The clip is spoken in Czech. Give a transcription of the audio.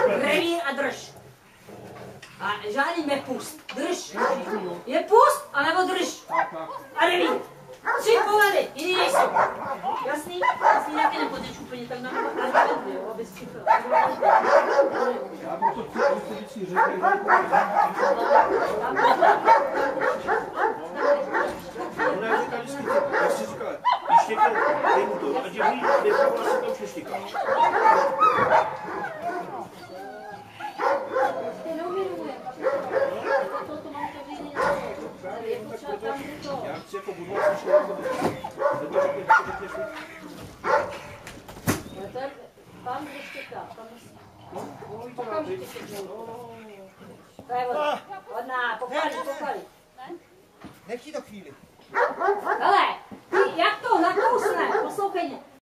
Revír a drž. A žádný nepust. Drž. Je pust, anebo drž. A revír. 3 pohledy, jiný nejsou. Jasný? Jasný, taky nepotřeš úplně tak na to, jo, abys přišel. Já bych to chtěl si řekl. Ona říká vždycky, jak jsi říkala, když štěkal, dej mu to, ať je ví, nebylo se to už neštěkal. Já chci jako budovat si člověk, nebo řekneš mi. Tam štěká, tam okamžitě štěká. To je vodná, pochválí. Nech ti to chvíli. Hele, jak to nakousne, poslouchej mě.